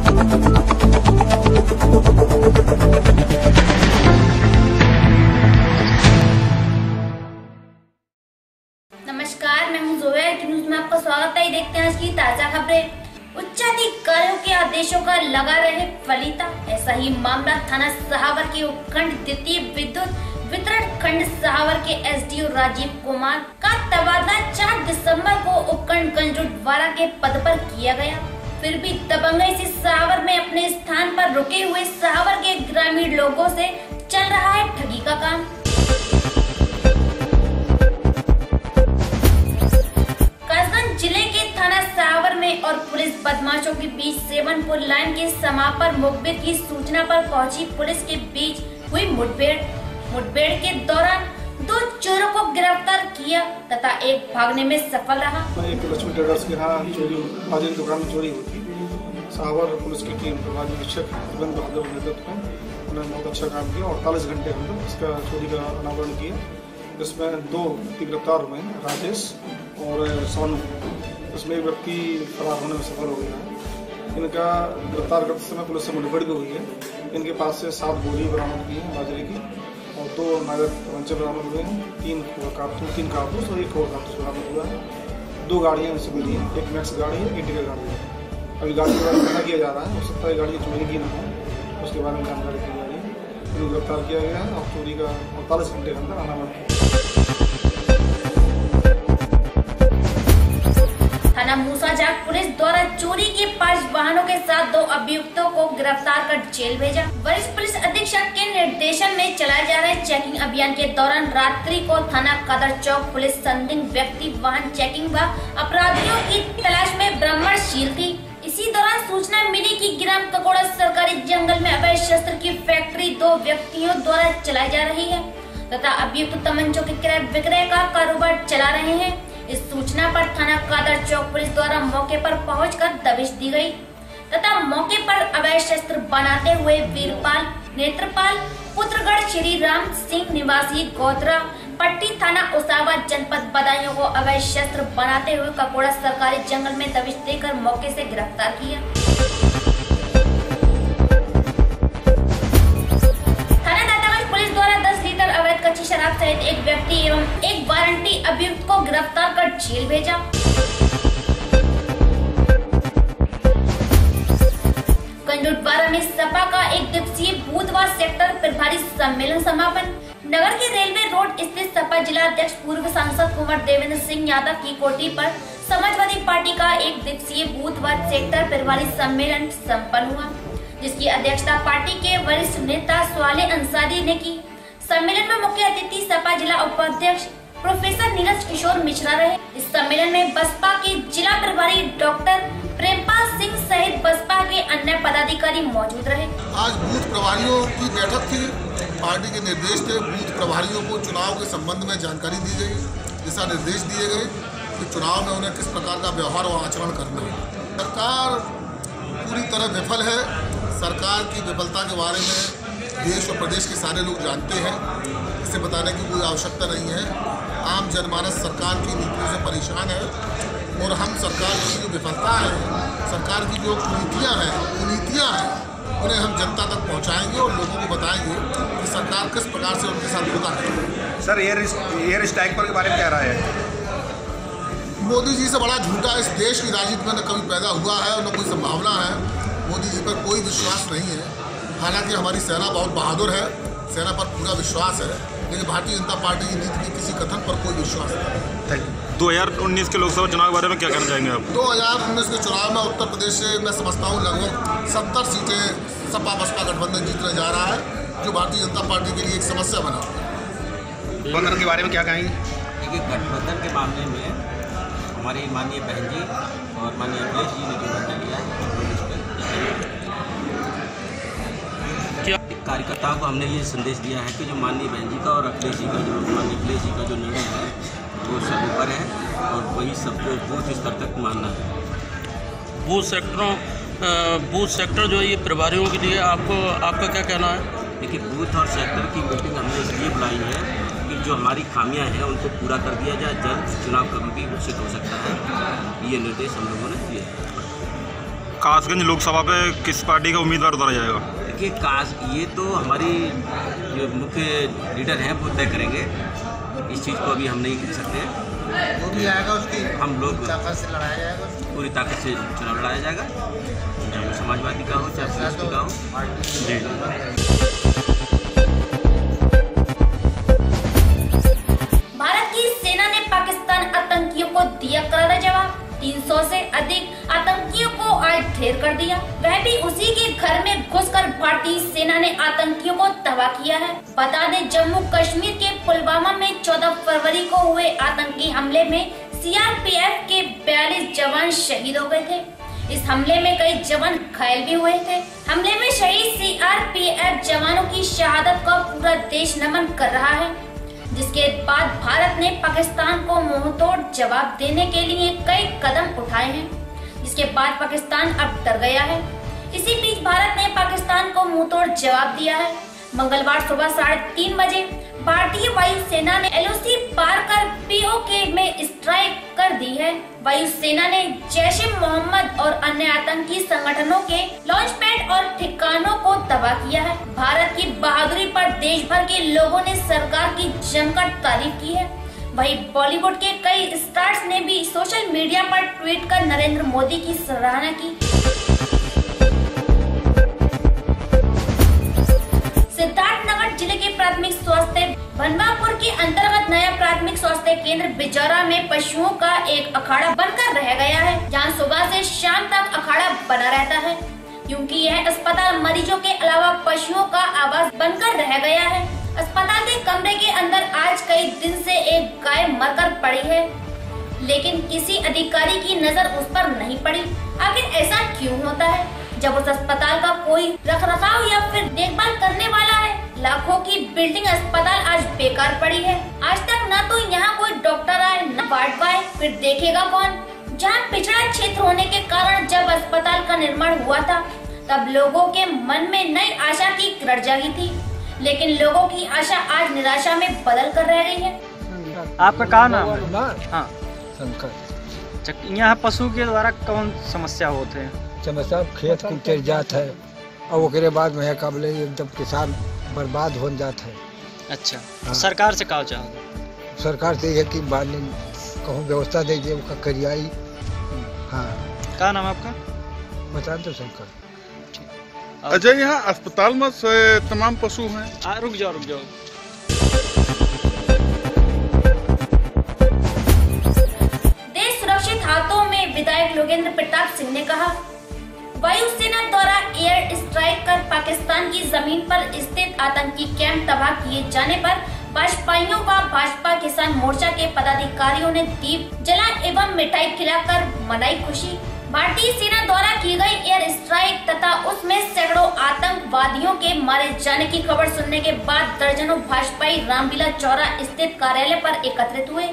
नमस्कार, मैं हूं जोया न्यूज में आपका स्वागत है। देखते हैं आज की ताजा खबरें। उच्चाधिकारियों के आदेशों का लगा रहे फलिता। ऐसा ही मामला थाना सहावर के उपखंड द्वितीय विद्युत वितरण खंड सहावर के एसडीओ राजीव कुमार का तबादला 4 दिसंबर को उपखंड गंजूटवाड़ा के पद पर किया गया। फिर भी दबंगई से सहावर में अपने स्थान पर रुके हुए सहावर के ग्रामीण लोगों से चल रहा है ठगी का काम। जिले के थाना सहावर में और पुलिस बदमाशों के बीच सेवनपुर लाइन के समापन मुखबिर की सूचना पर पहुंची पुलिस के बीच हुई मुठभेड़ के दौरान 2 चोरों को गिरफ्तार किया तथा एक भागने में सफल रहा। एक लक्ष्मी ट्रेडर्स के यहाँ चोरी दुकान में चोरी हुई थी। सहावर पुलिस की टीम प्रभारी निरीक्षक बहादुर नेतृत्व में उन्होंने बहुत अच्छा काम किया। 48 घंटे के अंदर इसका चोरी का अनावरण किया, जिसमें 2 व्यक्ति गिरफ्तार हुए हैं, राजेश और सोनू। उसमें एक व्यक्ति फरार होने में सफल हो गया है। इनका गिरफ्तार करते समय पुलिस से मुठभेड़ भी हुई है। इनके पास से 7 गोली बरामद की है बाजरे की और 2 नागर तमंचे बरामद हुए हैं, 3 कारतूस और 1 और कारतूस बरामद हुआ है। 2 गाड़ियाँ इनसे मिली हैं, एक मैक्स गाड़ी है, एक टिकर गाड़ी है। अभी गाड़ी के बारे में पता किया जा रहा है, हो सकता है गाड़ी चोरी की ना हो, उसके बारे में जानकारी की जा रही है। इनको गिरफ्तार किया गया है और चोरी का 48 घंटे के अंदर अनावरण किया। थाना मूसाजाग पुलिस द्वारा चोरी के 5 वाहनों के साथ 2 अभियुक्तों को गिरफ्तार कर जेल भेजा। वरिष्ठ पुलिस अधीक्षक के निर्देशन में चलाए जा रहे चेकिंग अभियान के दौरान रात्रि को थाना कदर चौक पुलिस संदिग्ध व्यक्ति वाहन चेकिंग व अपराधियों की तलाश में भ्रमणशील थी। इसी दौरान सूचना मिली कि ग्राम ककोड़ा सरकारी जंगल में अवैध शस्त्र की फैक्ट्री 2 व्यक्तियों द्वारा चलाई जा रही है तथा अभियुक्त तमंचों के क्रय विक्रय का कारोबार चला रहे हैं। इस सूचना पर थाना कादर चौक पुलिस द्वारा मौके पर पहुंचकर दबिश दी गई तथा मौके पर अवैध शस्त्र बनाते हुए वीरपाल नेत्रपाल पुत्रगढ़ श्री राम सिंह निवासी गोधरा पट्टी थाना उसावा जनपद बदायूं को अवैध शस्त्र बनाते हुए ककोड़ा सरकारी जंगल में दबिश देकर मौके से गिरफ्तार किया। कच्ची शराब सहित एक व्यक्ति एवं एक वारंटी अभियुक्त को गिरफ्तार कर जेल भेजा। गंजूटवाड़ा में सपा का 1 दिवसीय बुधवार सेक्टर प्रभारी सम्मेलन समापन। नगर के रेलवे रोड स्थित सपा जिला अध्यक्ष पूर्व सांसद कुंवर देवेंद्र सिंह यादव की कोठी पर समाजवादी पार्टी का 1 दिवसीय बुधवार सेक्टर प्रभारी सम्मेलन सम्पन्न हुआ, जिसकी अध्यक्षता पार्टी के वरिष्ठ नेता स्वाले अंसारी ने की। सम्मेलन में मुख्य अतिथि सपा जिला उपाध्यक्ष प्रोफेसर नीरज किशोर मिश्रा रहे। इस सम्मेलन में बसपा के जिला प्रभारी डॉक्टर प्रेमपाल सिंह सहित बसपा के अन्य पदाधिकारी मौजूद रहे। आज बूथ प्रभारियों की बैठक थी। पार्टी के निर्देश थे, बूथ प्रभारियों को चुनाव के संबंध में जानकारी दी गई, दिशा निर्देश दिए गए कि चुनाव में उन्हें किस प्रकार का व्यवहार और आचरण करना है। सरकार पूरी तरह विफल है। सरकार की विफलता के बारे में देश और प्रदेश के सारे लोग जानते हैं, इसे बताने की कोई आवश्यकता नहीं है। आम जनमानस सरकार की नीतियों से परेशान है और हम सरकार की जो विफलता है, सरकार की जो कुनीतियाँ हैं उन्हें हम जनता तक पहुंचाएंगे और लोगों को बताएंगे कि सरकार किस प्रकार से उनके साथ धोखा है। सर, एयर स्ट्राइक पर के बारे में क्या राय है? मोदी जी से बड़ा झूठा इस देश की राजनीति में न कभी पैदा हुआ है और न कोई संभावना है। मोदी जी पर कोई विश्वास नहीं है। हालांकि हमारी सेना बहुत बहादुर है, सेना पर पूरा विश्वास है, लेकिन भारतीय जनता पार्टी की नीति की किसी कथन पर कोई विश्वास नहीं। 2019 के लोकसभा चुनाव के बारे में क्या कहना चाहेंगे आप? 2019 के चुनाव में उत्तर प्रदेश से मैं समझता हूँ लगभग 70 सीटें सपा बसपा गठबंधन जीतने जा रहा है, जो भारतीय जनता पार्टी के लिए एक समस्या बना हुआ है। गठबंधन के बारे में क्या कहेंगे? देखिए, गठबंधन के मामले में हमारी माननीय बहन जी और माननीय अखिलेश जी ने जो निर्णय लिया है, कार्यकर्ताओं को हमने ये संदेश दिया है कि जो माननीय बहन जी का और अखिलेश जी का जो निर्णय है वो सर्वोपरि है और वही सबको बूथ स्तर तक मानना है। बूथ सेक्टर जो है ये प्रभारियों के लिए आपका क्या कहना है? देखिए, बूथ और सेक्टर की मीटिंग हमने इसलिए बुलाई है कि जो हमारी खामियां हैं उनको पूरा कर दिया जाए, जल्द चुनाव कभी भी घोषित हो सकता है। ये निर्देश हम लोगों ने दिए। कासगंज लोकसभा पे किस पार्टी का उम्मीदवार उतारा जाएगा? देखिए, ये तो हमारी जो मुख्य लीडर हैं वो तय करेंगे। इस चीज़ को अभी हम नहीं कह सकते। जो भी आएगा उसकी हम लोग ताकत से लड़ाया जाएगा, पूरी ताकत से चुनाव लड़ाया जाएगा, चाहे समाजवादी का हो चाहे बीएसपी का हो। भारत की सेना ने पाकिस्तान आतंकियों को दिया करारा जवाब। 300 से अधिक आतंकियों को आज ढेर कर दिया, वह भी उसी के घर में घुसकर भारतीय सेना ने आतंकियों को तबाह किया है। बता दें, जम्मू कश्मीर के पुलवामा में 14 फरवरी को हुए आतंकी हमले में सीआरपीएफ के 42 जवान शहीद हो गए थे। इस हमले में कई जवान घायल भी हुए थे। हमले में शहीद सीआरपीएफ जवानों की शहादत को पूरा देश नमन कर रहा है, जिसके बाद भारत ने पाकिस्तान को मुंहतोड़ जवाब देने के लिए कई कदम उठाए हैं, जिसके बाद पाकिस्तान अब डर गया है। इसी बीच भारत ने पाकिस्तान को मुंहतोड़ जवाब दिया है। मंगलवार सुबह 3:30 बजे भारतीय वायुसेना ने एलओसी पार कर पीओके में स्ट्राइक कर दी है। वायुसेना ने जैश-ए-मोहम्मद और अन्य आतंकी संगठनों के लॉन्च पैड और ठिकानों को तबाह किया है। भारत की बहादुरी पर देश भर के लोगों ने सरकार की जमकर तारीफ की है। वहीं बॉलीवुड के कई स्टार्स ने भी सोशल मीडिया पर ट्वीट कर नरेंद्र मोदी की सराहना की। सिद्धार्थनगर जिले के प्राथमिक स्वास्थ्य बनवापुर के अंतर्गत नया प्राथमिक स्वास्थ्य केंद्र बिजौरा में पशुओं का एक अखाड़ा बनकर रह गया है, जहां सुबह से शाम तक अखाड़ा बना रहता है, क्योंकि यह अस्पताल मरीजों के अलावा पशुओं का आवास बनकर रह गया है। अस्पताल के कमरे के अंदर आज कई दिन से एक गाय मरकर पड़ी है, लेकिन किसी अधिकारी की नजर उस पर नहीं पड़ी। आखिर ऐसा क्यों होता है जब उस अस्पताल का कोई रखरखाव या फिर देखभाल करने वाला है? लाखों की बिल्डिंग अस्पताल आज बेकार पड़ी है। आज तक न तो यहाँ कोई डॉक्टर आए न वार्ड बॉय, फिर देखेगा कौन? जहाँ पिछड़ा क्षेत्र होने के कारण जब अस्पताल का निर्माण हुआ था, तब लोगों के मन में नई आशा की किरण जागी थी, लेकिन लोगों की आशा आज निराशा में बदल कर रह गई है। आपका क्या नाम है? हाँ, शंकर। यहाँ पशु के द्वारा कौन समस्या होते हैं? समस्या खेत कुचल जात है और ओकरे बाद में कबले एकदम किसान बर्बाद हो जाता है। अच्छा, हाँ। सरकार से क्या चाहोगे? सरकार से यह कि कहूँ व्यवस्था दे दे उसका करियाई। हाँ, क्या नाम है आपका? बता दो शंकर। अच्छा, यहाँ अस्पताल में तमाम पशु हैं? रुक जाओ। देश सुरक्षित हाथों में, विधायक लोकेंद्र प्रताप सिंह ने कहा। वायुसेना द्वारा एयर स्ट्राइक कर पाकिस्तान की जमीन पर स्थित आतंकी कैंप तबाह किए जाने पर भाजपाइयों व भाजपा किसान मोर्चा के पदाधिकारियों ने दीप जला एवं मिठाई खिलाकर मनाई खुशी। भारतीय सेना द्वारा की गई एयर स्ट्राइक तथा उसमें सैकड़ों आतंकवादियों के मारे जाने की खबर सुनने के बाद दर्जनों भाजपाई रामलीला चौराहा स्थित कार्यालय पर एकत्रित हुए,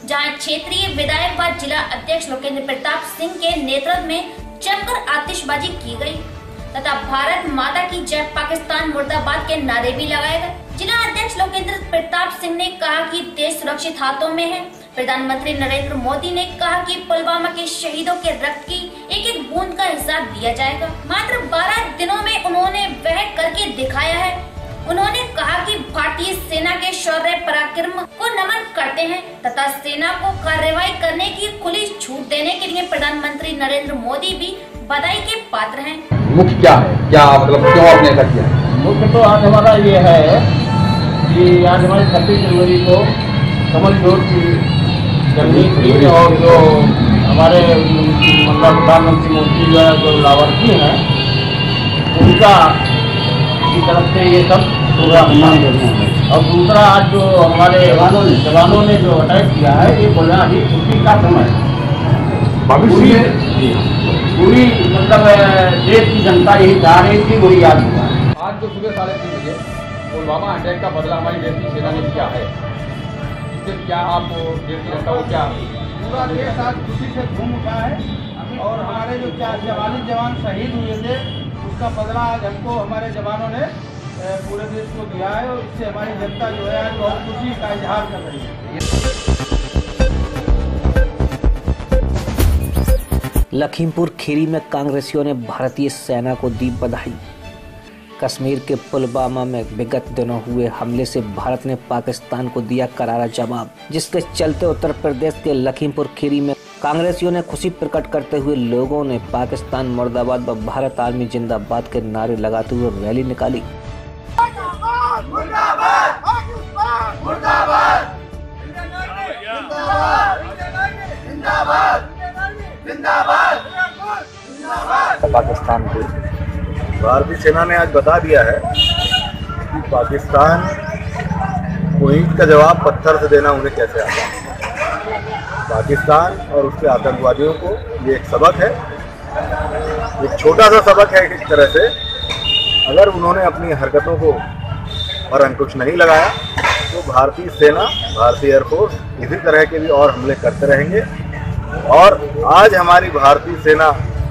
जहां क्षेत्रीय विधायक व जिला अध्यक्ष लोकेंद्र प्रताप सिंह के नेतृत्व में जमकर आतिशबाजी की गई तथा भारत माता की जय, पाकिस्तान मुर्दाबाद के नारे भी लगाए गए। जिला अध्यक्ष लोकेंद्र प्रताप सिंह ने कहा कि देश सुरक्षित हाथों में है। प्रधानमंत्री नरेंद्र मोदी ने कहा कि पुलवामा के शहीदों के रक्त की एक एक बूंद का हिसाब दिया जाएगा। मात्र 12 दिनों में उन्होंने वह करके दिखाया है। उन्होंने कहा कि भारतीय सेना के शौर्य पराक्रम को नमन करते हैं तथा सेना को कार्रवाई करने की खुली छूट देने के लिए प्रधानमंत्री नरेंद्र मोदी भी बधाई के पात्र हैं। मुख्य क्या है, क्या मतलब क्यों आपने ऐसा किया? मुख्य तो आज हमारा ये है कि आज हमारी 26 जनवरी को कमल जोड़ की जर्नी थी और जो हमारे मतलब प्रधानमंत्री मोदी जो लाभार्थी हैं उनका की तरफ से ये सब प्रोग्राम है। और दूसरा आज जो हमारे जवानों ने जो अटैक किया है, ये बड़ा ही खुशी का समय है। पूरी मतलब देश की जनता यही चाह रही थी, वही याद हुआ है। आज जो सुबह 3:30 बजे पुलवामा अटैक का बदला हमारी देश की सेना ने किया है, इससे क्या आप देश की जनता को क्या? पूरा देश आज खुशी से झूम उठा है और हमारे जो 44 जवान शहीद हुए थे उसका बदला आज हमको हमारे जवानों ने पूरे देश को दिया है और इससे हमारी जनता जो है आज बहुत खुशी का इजहार कर रही है। लखीमपुर खीरी में कांग्रेसियों ने भारतीय सेना को दी बधाई। कश्मीर के पुलवामा में विगत दिनों हुए हमले से भारत ने पाकिस्तान को दिया करारा जवाब, जिसके चलते उत्तर प्रदेश के लखीमपुर खीरी में कांग्रेसियों ने खुशी प्रकट करते हुए लोगों ने पाकिस्तान मुर्दाबाद व भारत आर्मी जिंदाबाद के नारे लगाते हुए रैली निकाली। पाकिस्तान को भारतीय सेना ने आज बता दिया है कि पाकिस्तान को ईंट का जवाब पत्थर से देना उन्हें कैसे आता है। पाकिस्तान और उसके आतंकवादियों को ये एक सबक है, एक छोटा सा सबक है। इस तरह से अगर उन्होंने अपनी हरकतों को पर अंकुश नहीं लगाया तो भारतीय सेना, भारतीय एयरफोर्स इसी तरह के भी और हमले करते रहेंगे। और आज हमारी भारतीय सेना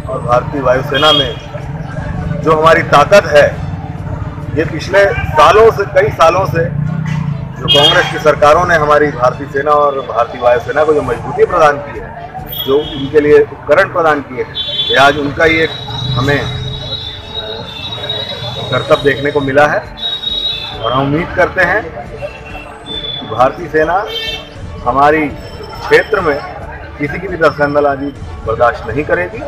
और भारतीय वायुसेना में जो हमारी ताकत है, ये पिछले सालों से, कई सालों से जो कांग्रेस की सरकारों ने हमारी भारतीय सेना और भारतीय वायुसेना को जो मजबूती प्रदान की है, जो उनके लिए उपकरण प्रदान किए हैं, ये आज उनका ही एक हमें कर्तव्य देखने को मिला है। और हम उम्मीद करते हैं कि भारतीय सेना हमारी क्षेत्र में किसी की भी दखलंदाजी बर्दाश्त नहीं करेगी।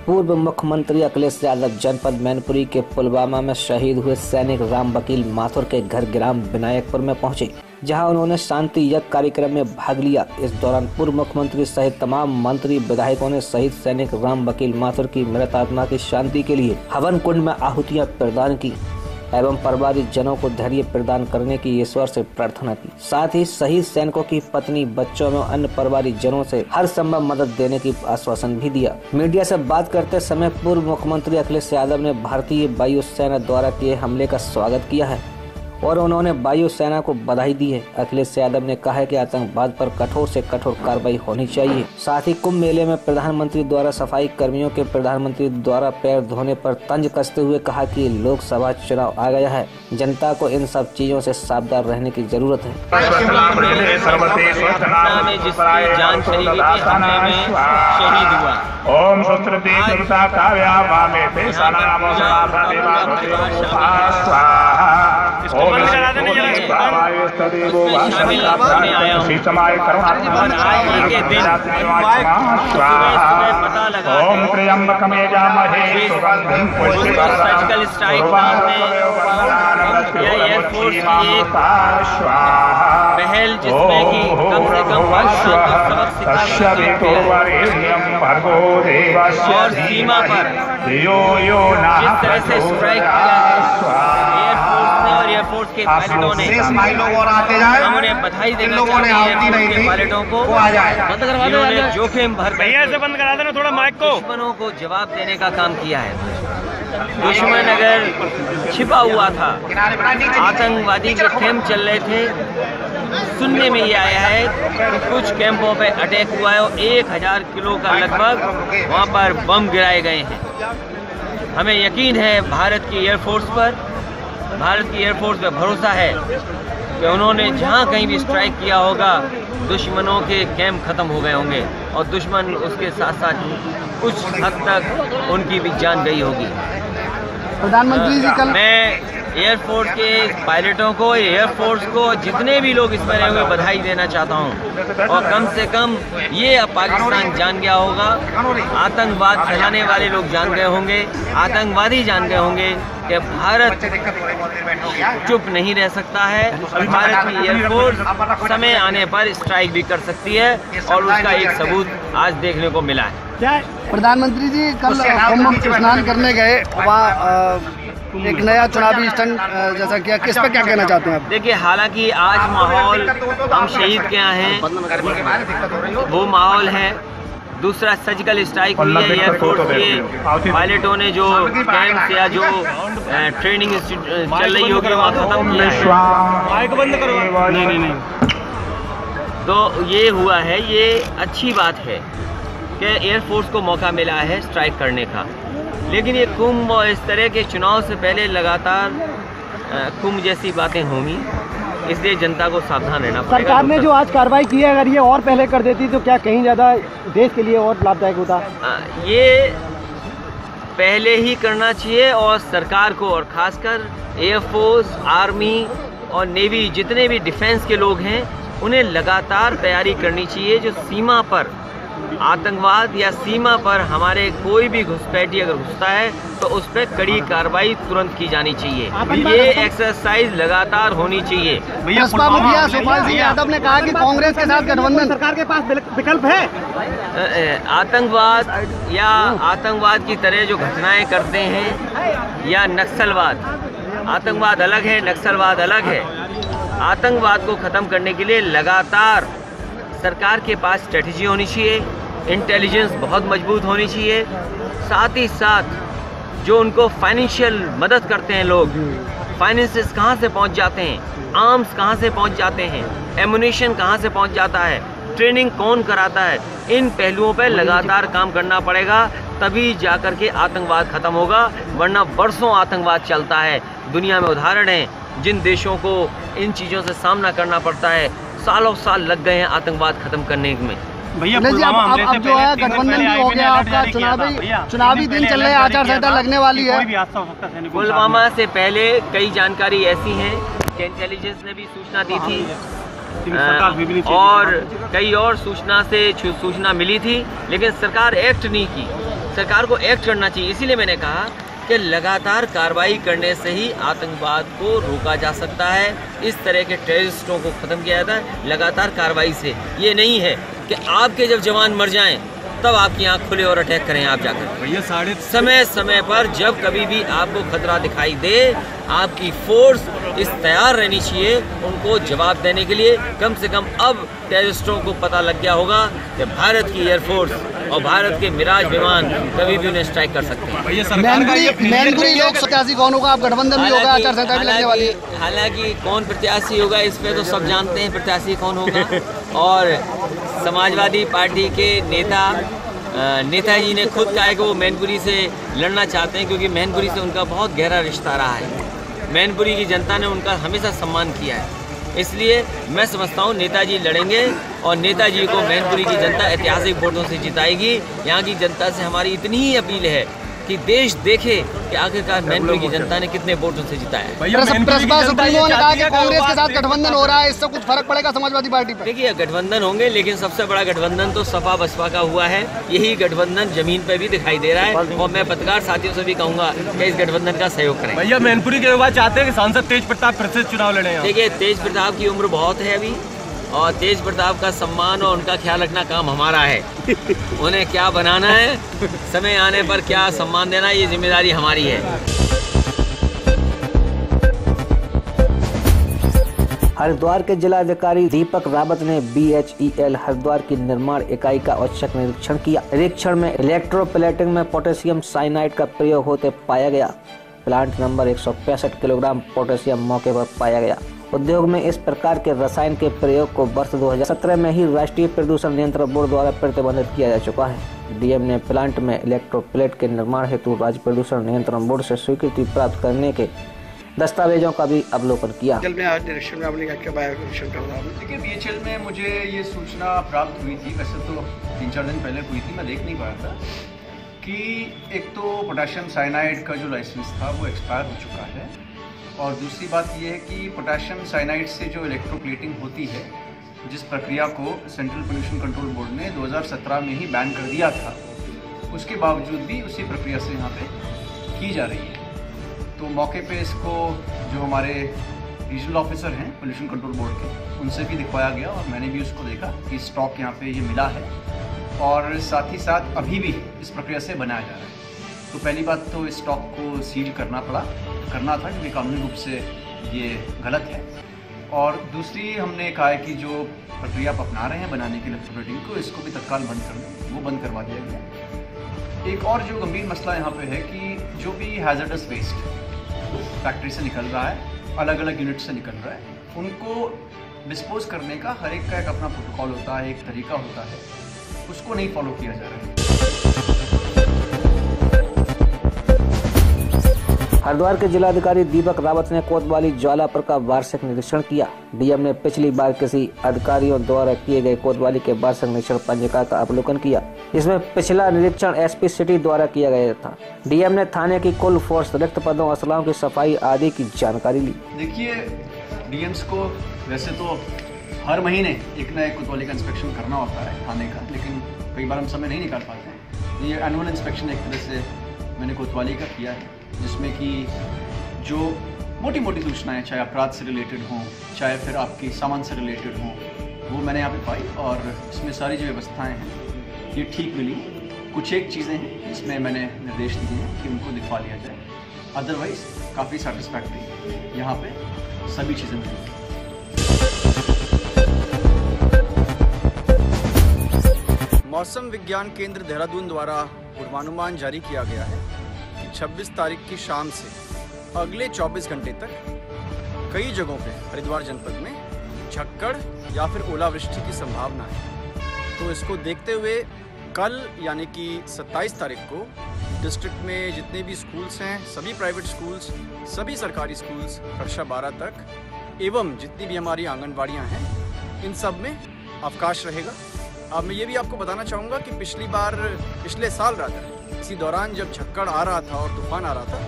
पूर्व मुख्यमंत्री अखिलेश यादव जनपद मैनपुरी के पुलवामा में शहीद हुए सैनिक राम वकील माथुर के घर ग्राम विनायकपुर में पहुंचे, जहां उन्होंने शांति यज्ञ कार्यक्रम में भाग लिया। इस दौरान पूर्व मुख्यमंत्री सहित तमाम मंत्री विधायकों ने शहीद सैनिक राम वकील माथुर की मृत आत्मा की शांति के लिए हवन कुंड में आहुतियां प्रदान की एवं परिवारिक जनों को धैर्य प्रदान करने की ईश्वर से प्रार्थना की। साथ ही शहीद सैनिकों की पत्नी, बच्चों एवं अन्य परिवारिक जनों से हर संभव मदद देने की आश्वासन भी दिया। मीडिया से बात करते समय पूर्व मुख्यमंत्री अखिलेश यादव ने भारतीय वायुसेना द्वारा किए हमले का स्वागत किया है और उन्होंने वायुसेना को बधाई दी है। अखिलेश यादव ने कहा है कि आतंकवाद पर कठोर से कठोर कार्रवाई होनी चाहिए। साथ ही कुंभ मेले में प्रधानमंत्री द्वारा सफाई कर्मियों के प्रधानमंत्री द्वारा पैर धोने पर तंज कसते हुए कहा कि लोकसभा चुनाव आ गया है, जनता को इन सब चीजों से सावधान रहने की जरूरत है। ओम त्र्यंबकमेजामहे सुगंधिं सर्जिकल स्ट्राइक एयरफोर्स की एक पहल जिसमें कि कम से कम और सीमा पर जिस तरह से स्ट्राइक किया है एयरफोर्स ने और एयरफोर्स के पायलटों ने, हम उन्हें बधाई देना चाहते हैं एयरफोर्स के पायलटों को। उन्होंने जोखिम भर बंद करा देना थोड़ा माइक को, दुश्मनों को जवाब देने का काम किया है। दुश्मन अगर छिपा हुआ था, आतंकवादी के कैंप चल रहे थे, सुनने में ये आया है कि कुछ कैंपों पे अटैक हुआ है और 1000 किलो का लगभग वहाँ पर बम गिराए गए हैं। हमें यकीन है भारत की एयरफोर्स पर, भारत की एयरफोर्स पर भरोसा है कि उन्होंने जहाँ कहीं भी स्ट्राइक किया होगा दुश्मनों के कैंप खत्म हो गए होंगे और दुश्मन उसके साथ साथ कुछ हद तक उनकी भी जान गई होगी। प्रधानमंत्री जी कल मैं एयरफोर्स के पायलटों को, एयरफोर्स को, जितने भी लोग इसमें रहे हुए बधाई देना चाहता हूं। और कम से कम ये अब पाकिस्तान जान गया होगा, आतंकवाद फैलाने वाले लोग जान गए होंगे, आतंकवादी जान गए होंगे कि भारत चुप नहीं रह सकता है। भारत की एयरफोर्स समय आने पर स्ट्राइक भी कर सकती है और उसका एक सबूत आज देखने को मिला है। प्रधानमंत्री जी कल कुंभ स्नान करने गए, वहाँ एक नया चुनावी स्टंट जैसा किया, किस पर क्या कहना चाहते हैं आप? देखिए, हालांकि आज माहौल हम शहीद के यहाँ हैं, वो माहौल है। दूसरा सर्जिकल स्ट्राइक हुई है, एयरफोर्स के पायलटों ने जो कैंप या जो ट्रेनिंग चल रही होगी वहाँ खत्म किया है। बंद करो। नहीं। तो ये हुआ है, ये अच्छी बात है कि एयरफोर्स को मौका मिला है स्ट्राइक करने का। लेकिन ये कुंभ और इस तरह के चुनाव से पहले लगातार कुंभ जैसी बातें होंगी इसलिए जनता को सावधान रहना पड़ेगा। सरकार ने जो आज कार्रवाई की है, अगर ये और पहले कर देती तो क्या कहीं ज़्यादा देश के लिए और लाभदायक होता? ये पहले ही करना चाहिए और सरकार को, और खासकर एयरफोर्स, आर्मी और नेवी, जितने भी डिफेंस के लोग हैं, उन्हें लगातार तैयारी करनी चाहिए। जो सीमा पर आतंकवाद या सीमा पर हमारे कोई भी घुसपैठी अगर घुसता है तो उस पर कड़ी कार्रवाई तुरंत की जानी चाहिए। ये एक्सरसाइज लगातार होनी चाहिए। बसपा मुखिया सुखपाल सिंह यादव ने कहा कि कांग्रेस के साथ गठबंधन, सरकार के पास विकल्प है। आतंकवाद या आतंकवाद की तरह जो घटनाएं करते हैं या नक्सलवाद, आतंकवाद अलग है, नक्सलवाद अलग है। आतंकवाद को ख़त्म करने के लिए लगातार सरकार के पास स्ट्रेटजी होनी चाहिए, इंटेलिजेंस बहुत मजबूत होनी चाहिए। साथ ही साथ जो उनको फाइनेंशियल मदद करते हैं लोग, फाइनेंसेस कहाँ से पहुँच जाते हैं, आर्म्स कहाँ से पहुँच जाते हैं, एमुनेशन कहाँ से पहुँच जाता है, ट्रेनिंग कौन कराता है, इन पहलुओं पर लगातार काम करना पड़ेगा। तभी जाकर के आतंकवाद ख़त्म होगा, वरना बरसों आतंकवाद चलता है। दुनिया में उदाहरण हैं जिन देशों को इन चीज़ों से सामना करना पड़ता है, सालों साल लग गए हैं आतंकवाद खत्म करने में। भैया अब जो है गठबंधन भी हो गया, आपका चुनावी दिन चल रहे हैं, आचार संहिता लगने वाली है। पुलवामा से पहले कई जानकारी ऐसी हैं कि इंटेलिजेंस ने भी सूचना दी थी और कई और सूचना मिली थी, लेकिन सरकार एक्ट नहीं की। सरकार को एक्ट करना चाहिए। इसीलिए मैंने कहा कि लगातार कार्रवाई करने से ही आतंकवाद को रोका जा सकता है, इस तरह के टेररिस्टों को ख़त्म किया जाता है लगातार कार्रवाई से। ये नहीं है कि आपके जब जवान मर जाएं तब आपकी आँख खुले और अटैक करें आप जाकर। समय समय पर जब कभी भी आपको खतरा दिखाई दे, आपकी फोर्स इस तैयार रहनी चाहिए उनको जवाब देने के लिए। कम से कम अब टेररिस्टों को पता लग गया होगा कि भारत की एयरफोर्स और भारत के मिराज विमान कभी भी उन्हें स्ट्राइक कर सकते हैं। मैनपुरी लोग प्रत्याशी कौन होगा? आप गठबंधन भी होगा, आचार संहिता भी लगने वाली है। हालांकि कौन प्रत्याशी होगा इस पे तो सब जानते हैं प्रत्याशी कौन होगा। और समाजवादी पार्टी के नेताजी ने खुद कहा है कि वो मैनपुरी से लड़ना चाहते हैं, क्योंकि मैनपुरी से उनका बहुत गहरा रिश्ता रहा है। मैनपुरी की जनता ने उनका हमेशा सम्मान किया है, इसलिए मैं समझता हूँ नेताजी लड़ेंगे और नेताजी को मैनपुरी की जनता ऐतिहासिक वोटों से जिताएगी। यहाँ की जनता से हमारी इतनी ही अपील है कि देश देखे कि आखिरकार मैनपुरी की जनता ने कितने वोटों से जिताया है। प्रसपा सुप्रीमो ने कहा कि कांग्रेस के साथ गठबंधन हो रहा है, इससे कुछ फर्क पड़ेगा समाजवादी पार्टी पर? देखिए, गठबंधन होंगे, लेकिन सबसे बड़ा गठबंधन तो सपा बसपा का हुआ है। यही गठबंधन जमीन पर भी दिखाई दे रहा है और मैं पत्रकार साथियों से भी कहूँगा कि इस गठबंधन का सहयोग करें। भैया मैनपुरी के युवा चाहते हैं कि सांसद तेज प्रताप फिर से चुनाव लड़े। देखिए, तेज प्रताप की उम्र बहुत है अभी, और तेज प्रताप का सम्मान और उनका ख्याल रखना काम हमारा है। उन्हें क्या बनाना है, समय आने पर क्या सम्मान देना, ये जिम्मेदारी हमारी है। हरिद्वार के जिलाधिकारी दीपक रावत ने BHEL हरिद्वार की निर्माण इकाई का औचक निरीक्षण किया। निरीक्षण में इलेक्ट्रोप्लेटिंग में पोटेशियम साइनाइड का प्रयोग होते पाया गया। प्लांट नंबर 165 किलोग्राम पोटेशियम मौके पर पाया गया। उद्योग में इस प्रकार के रसायन के प्रयोग को वर्ष 2017 में ही राष्ट्रीय प्रदूषण नियंत्रण बोर्ड द्वारा प्रतिबंधित किया जा चुका है। डीएम ने प्लांट में इलेक्ट्रोप्लेट के निर्माण हेतु राज्य प्रदूषण नियंत्रण बोर्ड से स्वीकृति प्राप्त करने के दस्तावेजों का भी अवलोकन किया। देखिए, BHEL में मुझे ये सूचना प्राप्त हुई थी, वैसे तो 3-4 दिन पहले हुई थी, मैं देख नहीं पाया था, कि एक तो पोटेशियम साइनाइड का जो लाइसेंस था वो एक्सपायर हो चुका है, और दूसरी बात ये है कि पोटेशियम साइनाइड से जो इलेक्ट्रोप्लेटिंग होती है, जिस प्रक्रिया को सेंट्रल पोल्यूशन कंट्रोल बोर्ड ने 2017 में ही बैन कर दिया था, उसके बावजूद भी उसी प्रक्रिया से यहाँ पे की जा रही है। तो मौके पे इसको जो हमारे रीजनल ऑफिसर हैं पोल्यूशन कंट्रोल बोर्ड के, उनसे भी दिखवाया गया और मैंने भी उसको देखा कि स्टॉक यहाँ पे ये मिला है, और साथ ही साथ अभी भी इस प्रक्रिया से बनाया जा रहा है। तो पहली बात तो इस स्टॉक को सील करना था, क्योंकि कानूनी रूप से ये गलत है। और दूसरी हमने कहा है कि जो प्रक्रिया आप अपना रहे हैं बनाने के इलेक्ट्रोप्लेटिंग को, इसको भी तत्काल बंद कर दें, वो बंद करवा दिया गया। एक और जो गंभीर मसला यहाँ पे है कि जो भी हैजर्डस वेस्ट फैक्ट्री से निकल रहा है, अलग अलग यूनिट से निकल रहा है, उनको डिस्पोज करने का हर एक का एक अपना प्रोटोकॉल होता है, एक तरीका होता है, उसको नहीं फॉलो किया जा रहा है। हरिद्वार के जिलाधिकारी दीपक रावत ने कोतवाली ज्वालापुर का वार्षिक निरीक्षण किया। डीएम ने पिछली बार किसी अधिकारियों द्वारा किए गए कोतवाली के वार्षिक निरीक्षण पंजिका का अवलोकन किया। इसमें पिछला निरीक्षण एसपी सिटी द्वारा किया गया था। डीएम ने थाने की कुल फोर्स, रिक्त पदों, असलाहों की सफाई आदि की जानकारी ली। देखिए, डीएम्स को वैसे तो हर महीने एक नया कोतवाली का इंस्पेक्शन करना होता है थाने का, लेकिन कई बार हम समय नहीं निकाल पाते हैं। ये एनुअल इंस्पेक्शन एक तरह से मैंने कोतवाली का किया है, जिसमें कि जो मोटी मोटी सूचनाएं, चाहे अपराध से रिलेटेड हों, चाहे फिर आपकी सामान से रिलेटेड हों, वो मैंने यहाँ पे पाई और इसमें सारी जो व्यवस्थाएं हैं ये ठीक मिली। कुछ एक चीज़ें हैं जिसमें मैंने निर्देश दिए हैं कि उनको दिखवा लिया जाए, अदरवाइज़ काफ़ी सेटिस्फैक्ट्री यहाँ पे सभी चीज़ें मिली। मौसम विज्ञान केंद्र देहरादून द्वारा पूर्वानुमान जारी किया गया है कि 26 तारीख की शाम से अगले 24 घंटे तक कई जगहों पे हरिद्वार जनपद में झक्कड़ या फिर ओलावृष्टि की संभावना है। तो इसको देखते हुए कल यानी कि 27 तारीख को डिस्ट्रिक्ट में जितने भी स्कूल्स हैं, सभी प्राइवेट स्कूल्स, सभी सरकारी स्कूल्स कक्षा 12 तक एवं जितनी भी हमारी आंगनबाड़ियाँ हैं, इन सब में अवकाश रहेगा। अब मैं ये भी आपको बताना चाहूँगा कि पिछले साल इसी दौरान जब झक्कड़ आ रहा था और तूफान आ रहा था,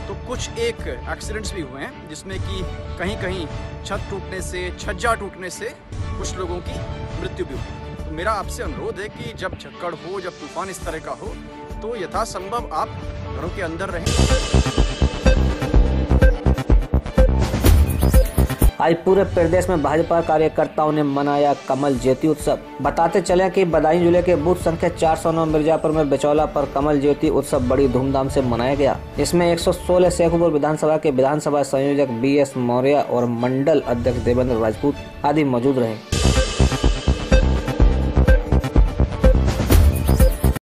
तो कुछ एक एक्सीडेंट्स भी हुए हैं, जिसमें कि कहीं कहीं छत टूटने से, छज्जा टूटने से कुछ लोगों की मृत्यु भी हुई। तो मेरा आपसे अनुरोध है कि जब झक्कड़ हो, जब तूफान इस तरह का हो, तो यथासंभव आप घरों के अंदर रहें। आज पूरे प्रदेश में भाजपा कार्यकर्ताओं ने मनाया कमल ज्योति उत्सव। बताते चले कि बदायूं जिले के बूथ संख्या 409 मिर्जापुर में बिचौला पर कमल ज्योति उत्सव बड़ी धूमधाम से मनाया गया। इसमें 116 शेखपुर विधानसभा के विधानसभा संयोजक BS मौर्य और मंडल अध्यक्ष देवेंद्र राजपूत आदि मौजूद रहे।